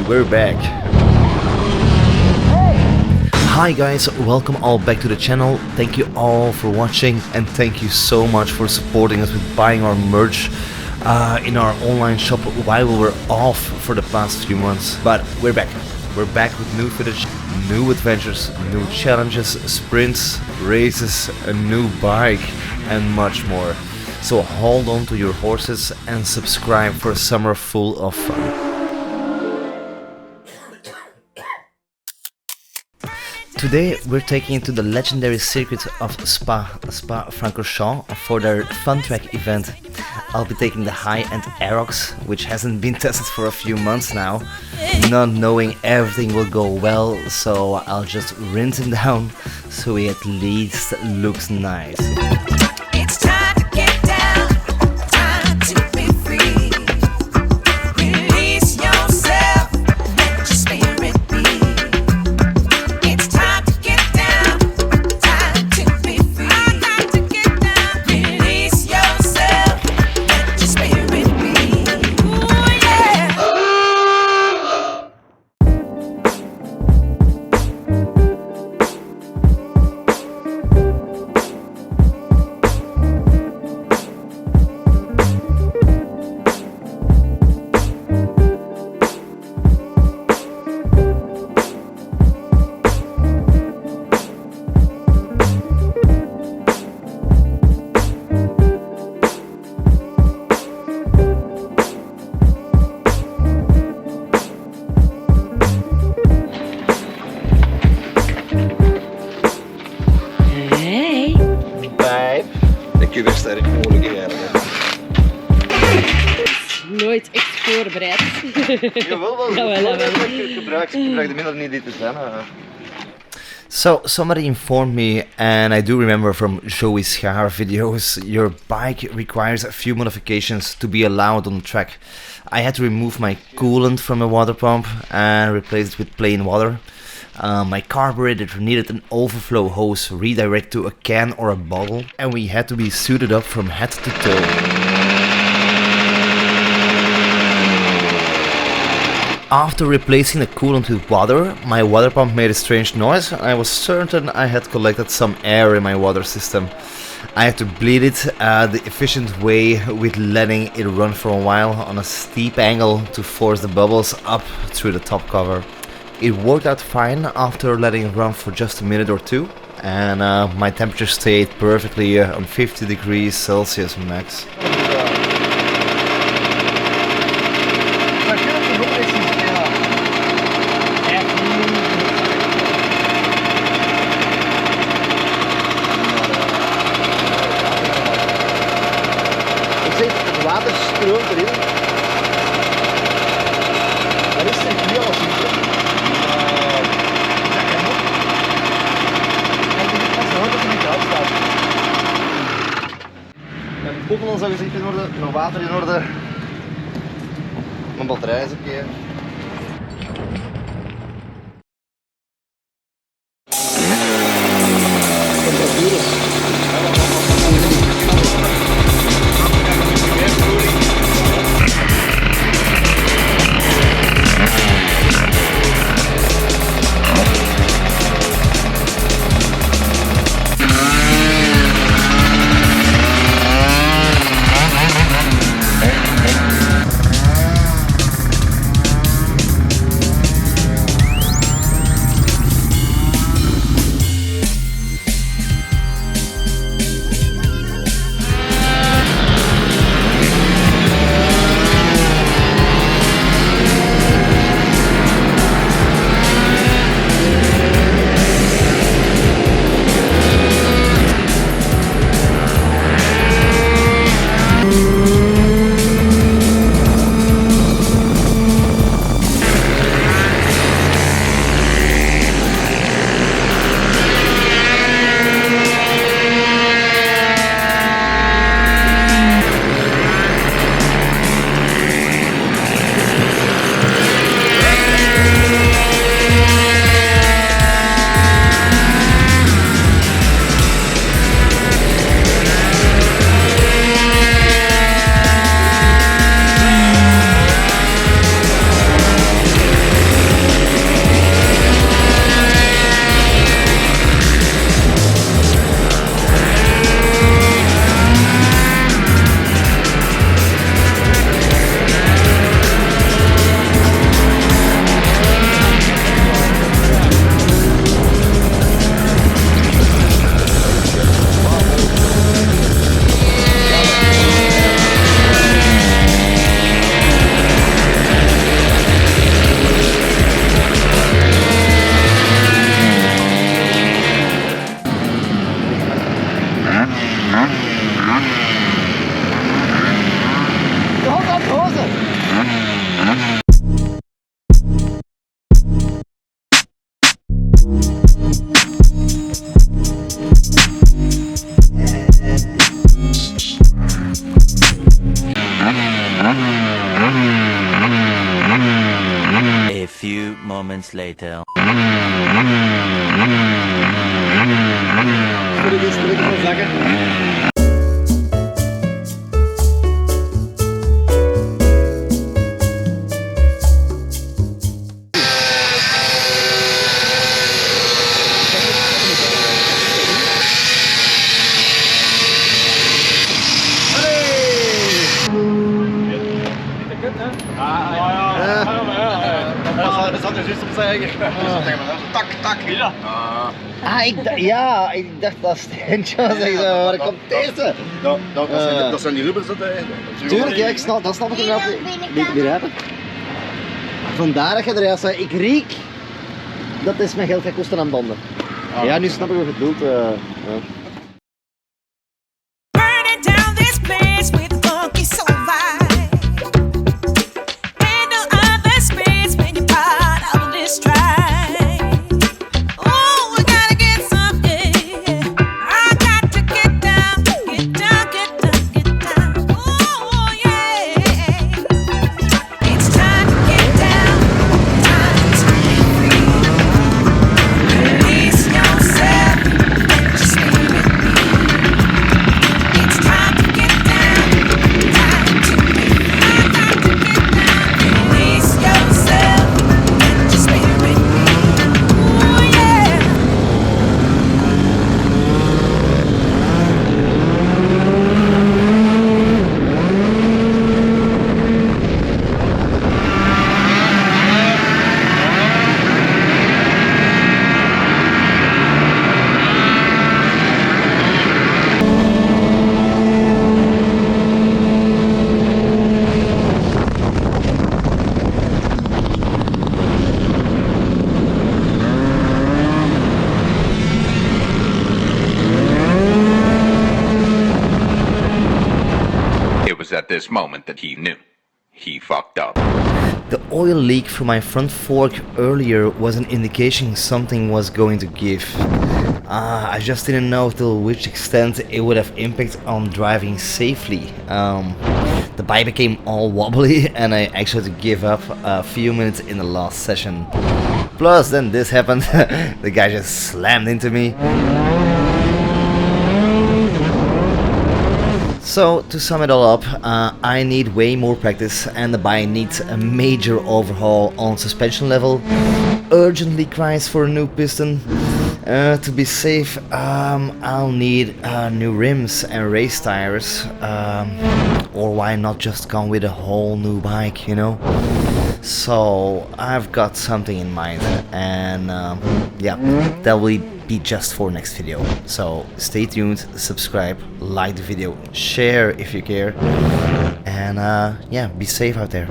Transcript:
we're back. Hi guys, welcome all back to the channel. Thank you all for watching and thank you so much for supporting us with buying our merch in our online shop while we were off for the past few months. But we're back. We're back with new footage, new adventures, new challenges, sprints, races, a new bike and much more. So hold on to your horses and subscribe for a summer full of fun. Today we're taking it to the legendary circuit of Spa-Francorchamps for their fun track event. I'll be taking the high-end Aerox, which hasn't been tested for a few months now, not knowing everything will go well, so I'll just rinse him down so he at least looks nice. It's time to get down, time to be free. Release yourself, let your spirit be. It's time to get down, time to be free. Time to get down, release yourself, let your spirit be. Ooh, yeah. Ik heb er sterk mogelijk eigenlijk. Nooit echt voorbereid. Jawel, wel. Jawel. Ik gebruik de middelen niet dit te zijn. So, somebody informed me, and I do remember from Joey Schaar videos, your bike requires a few modifications to be allowed on the track. I had to remove my coolant from the water pump and replace it with plain water. My carburetor needed an overflow hose redirected to a can or a bottle, and we had to be suited up from head to toe. After replacing the coolant with water, my water pump made a strange noise and I was certain I had collected some air in my water system. I had to bleed it the efficient way with letting it run for a while on a steep angle to force the bubbles up through the top cover. It worked out fine after letting it run for just a minute or two, and my temperature stayed perfectly on 50 degrees Celsius max. Het water stroomt erin. Dat is een heel als ik. Dat kan ook. En die pas nog dat ze niet uitstaat. Mijn bobbelen zo gezegd in orde, mijn water in orde. Mijn batterij is oké. few moments later. Dat zat er juist op zeggen. Tak, tak. Ja, ik dacht dat Stentje was. Waar komt deze? Dat zijn die rubbers dat Tuurlijk, ja, dat snap ik inderdaad niet begrijpen. Vandaar dat je er juist zei, ik riek dat is mijn geld gaat kosten aan banden. Ja, nu snap ik wat je bedoelt. Ja. Burning down this place with funky soul vibe. Ain't no other space when you're part of this tribe. Oh, I gotta get something. I got to get down, get down, get down, get down. Oh yeah, it's time to get down, time to be free. Release yourself, let your spirit be. It's time to get down, time to be free. I got to get down, release yourself, let your spirit be. Ooh yeah. It was at this moment that he knew. He fucked up. The oil leak from my front fork earlier was an indication something was going to give. I just didn't know till which extent it would have impact on driving safely. The bike became all wobbly and I actually had to give up a few minutes in the last session. Plus then this happened, the guy just slammed into me. So to sum it all up, I need way more practice and the bike needs a major overhaul on suspension level. Urgently cries for a new piston. To be safe, I'll need new rims and race tires. Or why not just come with a whole new bike, you know? So I've got something in mind and yeah, that will be just for next video. So stay tuned, subscribe, like the video, share if you care, and yeah, be safe out there.